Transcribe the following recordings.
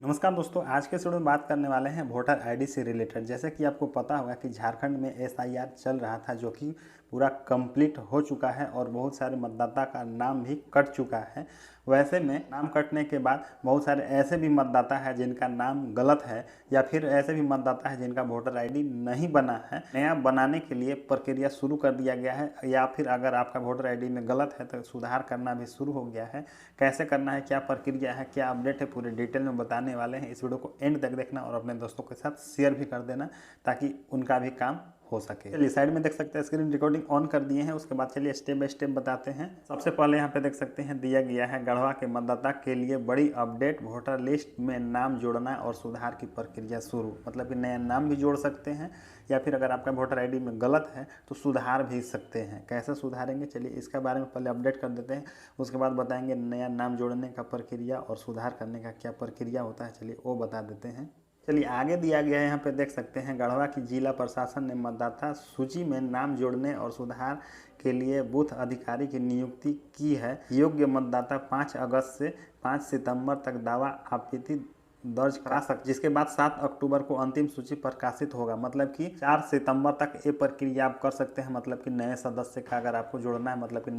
नमस्कार दोस्तों, आज के वीडियो में बात करने वाले हैं वोटर आईडी से रिलेटेड। जैसे कि आपको पता होगा कि झारखंड में एसआईआर चल रहा था, जो कि पूरा कंप्लीट हो चुका है और बहुत सारे मतदाता का नाम भी कट चुका है। वैसे में नाम कटने के बाद बहुत सारे ऐसे भी मतदाता हैं जिनका नाम गलत है, या फिर ऐसे भी मतदाता है जिनका वोटर आईडी नहीं बना है। नया बनाने के लिए प्रक्रिया शुरू कर दिया गया है, या फिर अगर आपका वोटर आईडी में गलत है तो सुधार करना भी शुरू हो गया है। कैसे करना है, क्या प्रक्रिया है, क्या अपडेट है, पूरे डिटेल में बताने वाले हैं। इस वीडियो को एंड तक देखना और अपने दोस्तों के साथ शेयर भी कर देना ताकि उनका भी काम हो सके। चलिए साइड में देख सकते हैं, स्क्रीन रिकॉर्डिंग ऑन कर दिए हैं। उसके बाद चलिए स्टेप बाय स्टेप बताते हैं। सबसे पहले यहाँ पे देख सकते हैं दिया गया है गढ़वा के मतदाता के लिए बड़ी अपडेट, वोटर लिस्ट में नाम जोड़ना और सुधार की प्रक्रिया शुरू। मतलब कि नया नाम भी जोड़ सकते हैं, या फिर अगर आपका वोटर आईडी में गलत है तो सुधार भी सकते हैं। कैसे सुधारेंगे, चलिए इसका बारे में पहले अपडेट कर देते हैं। उसके बाद बताएंगे नया नाम जोड़ने का प्रक्रिया और सुधार करने का क्या प्रक्रिया होता है, चलिए वो बता देते हैं। चलिए आगे दिया गया है, यहाँ पे देख सकते हैं गढ़वा की जिला प्रशासन ने मतदाता सूची में नाम जोड़ने और सुधार के लिए बूथ अधिकारी की नियुक्ति की है। योग्य मतदाता 5 अगस्त से 5 सितंबर तक दावा आपत्ति दर्ज करा सकते, जिसके बाद 7 अक्टूबर को अंतिम सूची प्रकाशित होगा। मतलब कि 4 सितंबर तक ये प्रक्रिया आप कर सकते हैं। मतलब कि नए सदस्य का अगर आपको जोड़ना है, मतलब कि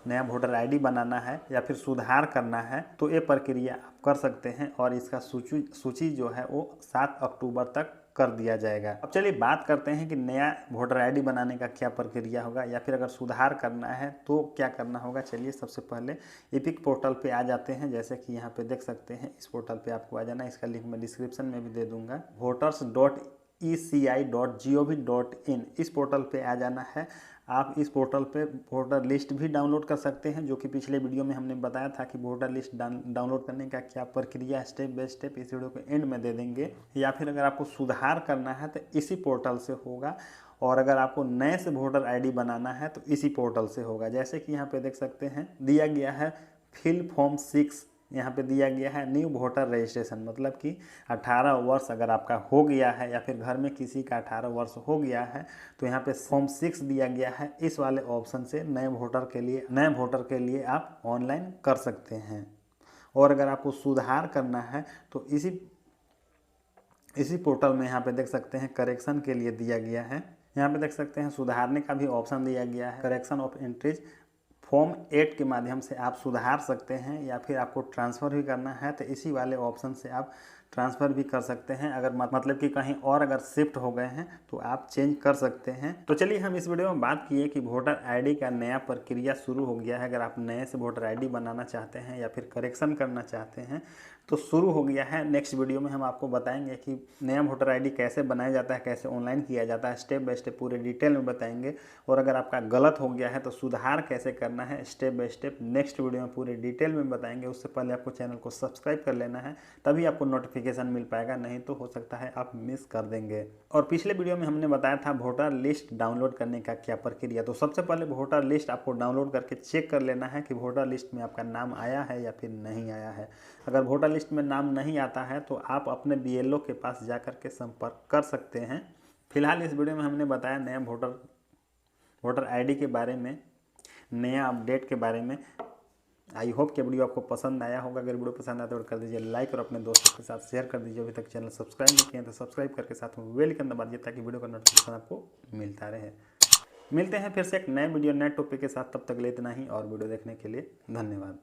नया वोटर आईडी बनाना है या फिर सुधार करना है, तो ये प्रक्रिया आप कर सकते हैं। और इसका सूची जो है वो 7 अक्टूबर तक कर दिया जाएगा। अब चलिए बात करते हैं कि नया वोटर आईडी बनाने का क्या प्रक्रिया होगा, या फिर अगर सुधार करना है तो क्या करना होगा। चलिए सबसे पहले एपिक पोर्टल पे आ जाते हैं। जैसे कि यहाँ पे देख सकते हैं, इस पोर्टल पे आपको आ जाना है। इसका लिंक मैं डिस्क्रिप्शन में भी दे दूंगा। voters.eci.gov.in इस पोर्टल पे आ जाना है। आप इस पोर्टल पे वोटर लिस्ट भी डाउनलोड कर सकते हैं, जो कि पिछले वीडियो में हमने बताया था कि वोटर लिस्ट डाउनलोड करने का क्या प्रक्रिया है, स्टेप बाय स्टेप इस वीडियो के एंड में दे देंगे। या फिर अगर आपको सुधार करना है तो इसी पोर्टल से होगा, और अगर आपको नए से वोटर आईडी बनाना है तो इसी पोर्टल से होगा। जैसे कि यहाँ पे देख सकते हैं दिया गया है फिल फॉर्म 6, यहाँ पे दिया गया है न्यू वोटर रजिस्ट्रेशन। मतलब कि 18 वर्ष अगर आपका हो गया है, या फिर घर में किसी का 18 वर्ष हो गया है, तो यहाँ पे फॉर्म 6 दिया गया है। इस वाले ऑप्शन से नए वोटर के लिए आप ऑनलाइन कर सकते हैं। और अगर आपको सुधार करना है तो इसी पोर्टल में यहाँ पे देख सकते हैं करेक्शन के लिए दिया गया है। यहाँ पे देख सकते हैं सुधारने का भी ऑप्शन दिया गया है। करेक्शन ऑफ एंट्रीज फॉर्म 8 के माध्यम से आप सुधार सकते हैं, या फिर आपको ट्रांसफ़र भी करना है तो इसी वाले ऑप्शन से आप ट्रांसफ़र भी कर सकते हैं। अगर मतलब कि कहीं और अगर शिफ्ट हो गए हैं तो आप चेंज कर सकते हैं। तो चलिए हम इस वीडियो में बात किए कि वोटर आईडी का नया प्रक्रिया शुरू हो गया है। अगर आप नए से वोटर आईडी बनाना चाहते हैं या फिर करेक्शन करना चाहते हैं तो शुरू हो गया है। नेक्स्ट वीडियो में हम आपको बताएंगे कि नया वोटर आईडी कैसे बनाया जाता है, कैसे ऑनलाइन किया जाता है, स्टेप बाय स्टेप पूरे डिटेल में बताएंगे। और अगर आपका गलत हो गया है तो सुधार कैसे करना है, step by step next video में पूरे डिटेल में बताएंगे। उससे पहले आपको चैनल को सब्सक्राइब कर लेना है, तभी आपको नोटिफिकेशन मिल पाएगा, नहीं तो हो सकता है आप मिस कर देंगे। और पिछले वीडियो में हमने बताया था वोटर लिस्ट डाउनलोड करने का क्या प्रक्रिया। तो सबसे पहले वोटर लिस्ट आपको डाउनलोड करके चेक कर लेना है कि वोटर लिस्ट में आपका नाम आया है या फिर नहीं आया है। अगर वोटर लिस्ट में नाम नहीं आता है तो आप अपने बीएलओ के पास जाकर के संपर्क कर सकते हैं। फिलहाल इस वीडियो में हमने बताया नया वोटर आईडी के बारे में, नया अपडेट के बारे में। आई होप कि वीडियो आपको पसंद आया होगा। अगर वीडियो पसंद आया तो कर दीजिए लाइक, और अपने दोस्तों के साथ शेयर कर दीजिए। अभी तक चैनल सब्सक्राइब नहीं किए तो सब्सक्राइब करके साथ में बेल आइकन दबा दीजिए, ताकि वीडियो का नोटिफिकेशन आपको मिलता रहे। मिलते हैं फिर से एक नए वीडियो नए टॉपिक के साथ, तब तक ले इतना ही। और वीडियो देखने के लिए धन्यवाद।